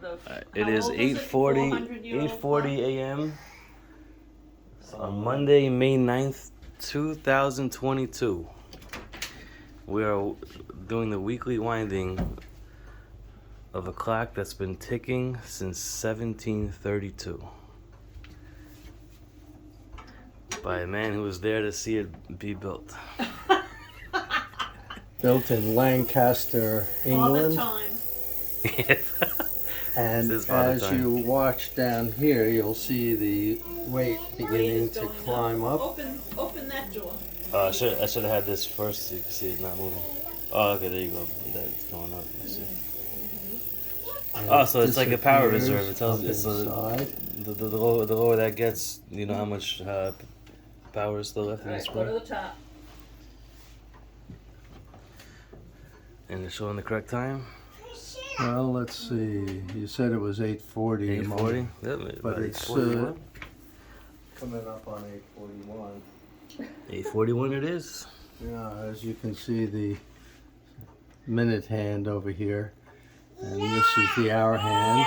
the. It how is old 8:40 400-year-old 8:40 a.m. on Monday, May 9th, 2022. We are doing the weekly winding of a clock that's been ticking since 1732 by a man who was there to see it be built. Built in Lancaster, Father England. time. And This is Father as Time. you watch down here, you'll see the weight beginning to Going climb up. Open that door. I should have had this first so you can see it not moving. Oh, okay, there you go. That's going up. I see. And Oh, so it's like a power disappears reserve. It tells up it's inside. the lower that gets, you know how much power is still left in the Alright, go spring. to the top. And it's showing the correct time. Well, let's see. You said it was 8:40. 8:40. Yep, But about it's 8:41. coming up on 8:41. 8:41 it is. Yeah, as you can see, the minute hand over here, and this is the hour hand.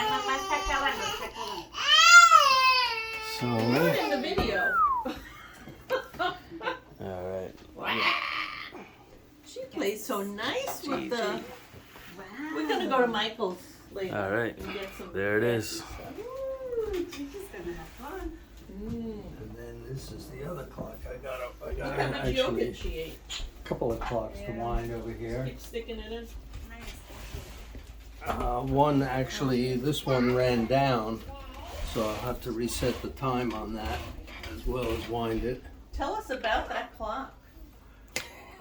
So In the video. All right. She plays so nice with the. We're gonna go to Michael's later. All right. And get some There it is. Ooh, Gigi's gonna have fun. and then this is the other clock. I got Look how much actually yogurt she ate. a couple of clocks to wind over here. Keep sticking it in. One actually, this one ran down, so I'll have to reset the time on that as well as wind it. Tell us about that clock.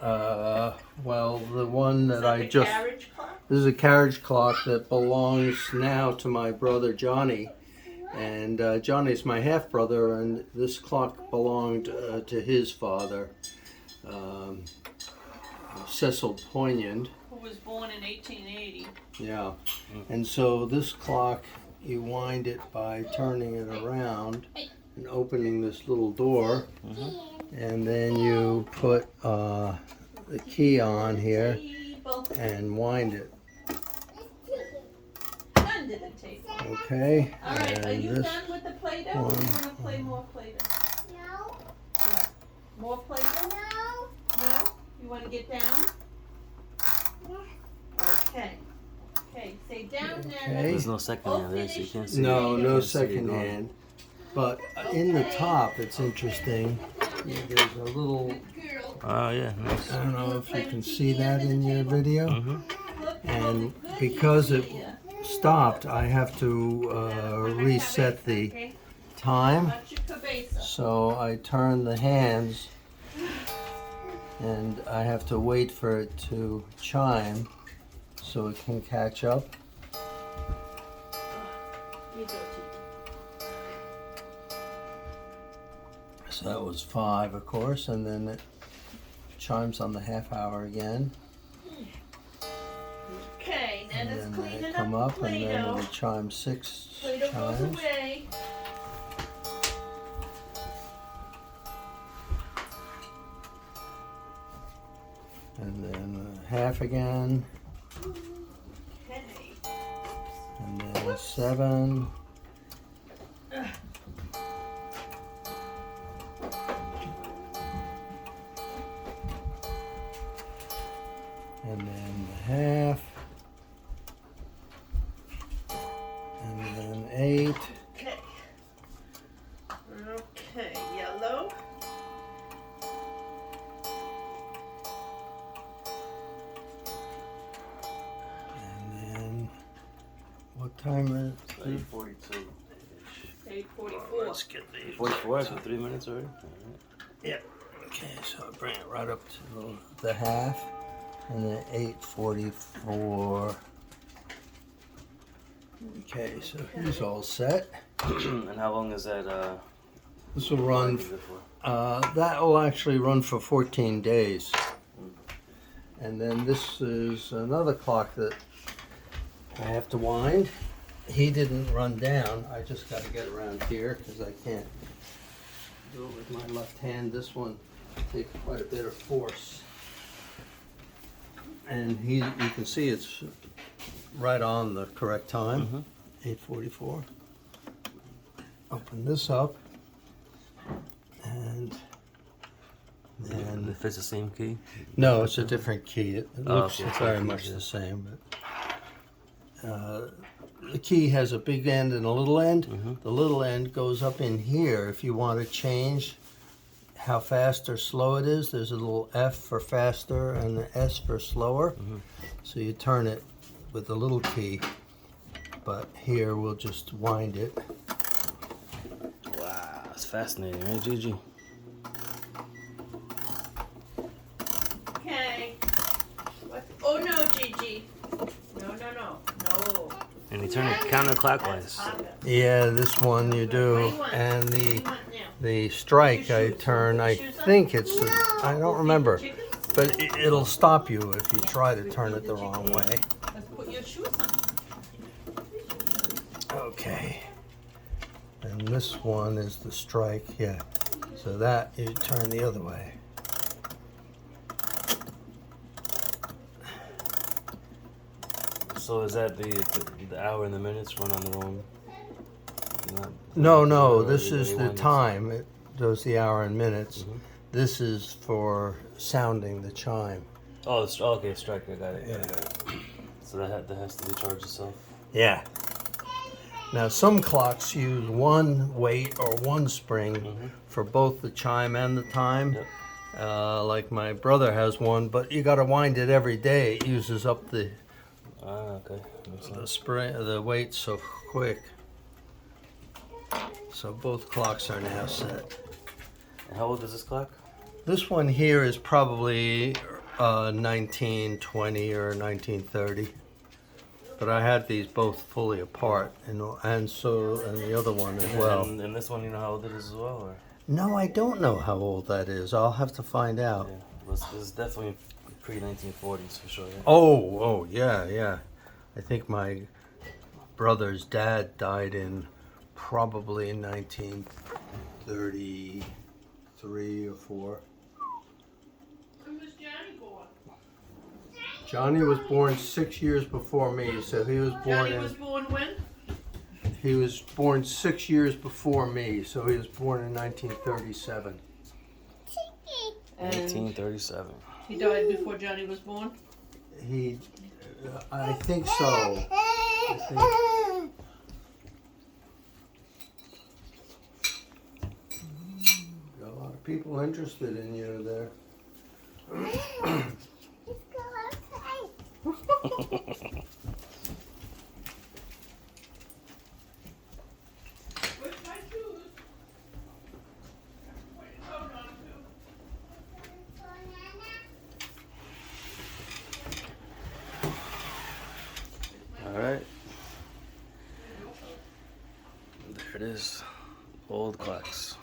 Well, the one Is that that I the just carriage clock? this is a carriage clock that belongs now to my brother Johnny, and Johnny's my half brother, and this clock belonged to his father, Cecil Poignant. Who was born in 1880. Yeah, and so this clock, you wind it by turning it around and opening this little door, and then you put the key on here Table. and wind it. Under the table. Okay, All right, are and you this done with the Play-Doh? Or one. you want to play more Play-Doh? No, What? More Play-Doh? no, No? You want to get down? Okay. Okay, say down Okay. now. There's no second hand there, so you can't see. no, it. no You can't see it second going. hand. But in the top, it's interesting. There's a little. Girl. Oh yeah, nice. I don't know if you can see that in your video. Mhm. Look, And good, because it yeah. stopped, I have to reset the Okay. time. Watch your cabeza. So I turn the hands, and I have to wait for it to chime so it can catch up. You go, Tiki. So that was 5, of course, and then it chimes on the half hour again. Okay, now And let's then clean they it come up. up, and then when Play-Doh. it chimes 6 Play-Doh goes chimes. away. And then half again, Okay. and then 7. And then the half. And then 8. Okay. Okay, yellow. And then what time is it? 8:42. 8:44. Let's get the 44. So 3 minutes already. Yep. Okay, so I bring it right up to the half, and then 8:44. Okay, so he's all set. And how long is that? This will run. Is it for? That will actually run for 14 days. And then this is another clock that I have to wind. He didn't run down. I just got to get around here because I can't do it with my left hand. This one takes quite a bit of force. And you can see it's right on the correct time. 8:44. Open this up, and then If it's the same key. no, it's a different key. It Oh, looks okay. very much the same, but the key has a big end and a little end. Mhm. The little end goes up in here if you want to change how fast or slow it is. There's a little F for faster and an S for slower. Mhm. So you turn it with the little key, but here we'll just wind it. Wow, it's fascinating, right, Gigi? Okay. What? Oh no, Gigi. No. And you turn it counterclockwise. Yeah, this one you do, and the strike I turn. I think it's the, I don't remember, but it'll stop you if you try to turn it the wrong way. Let's put your shoes on. Okay. And this one is the strike, yeah. So that you turn the other way. So is that the hour and the minutes run on their own? No, Or this are is they the ones? time. It does the hour and minutes. Mhm. This is for sounding the chime. Oh, okay, strike. I got it. Yeah. I got it. So that has to be charged itself. Yeah. Now some clocks use one weight or one spring Mhm. for both the chime and the time. Yep. Like my brother has one, but you got to wind it every day. It uses up the Ah, okay. Makes sense. spring, the weight so quick. So both clocks are now set. And how old is this clock? This one here is probably 1920 or 1930. But I had these both fully apart, and the other one as well. And this one, you know how old it is as well, or? No, I don't know how old that is. I'll have to find out. Yeah, this is definitely pre-1940s for sure. Yeah. Oh, yeah. I think my brother's dad died in probably 1933 or 4. When was Johnny born? Johnny was born 6 years before me, so he was born Johnny was born when? He was born 6 years before me, so he was born in 1937. And 1937. he died before Johnny was born? I think so. I think. Got a lot of people interested in you there. Where's my shoes? Hold on, All right. There it is. Old clocks.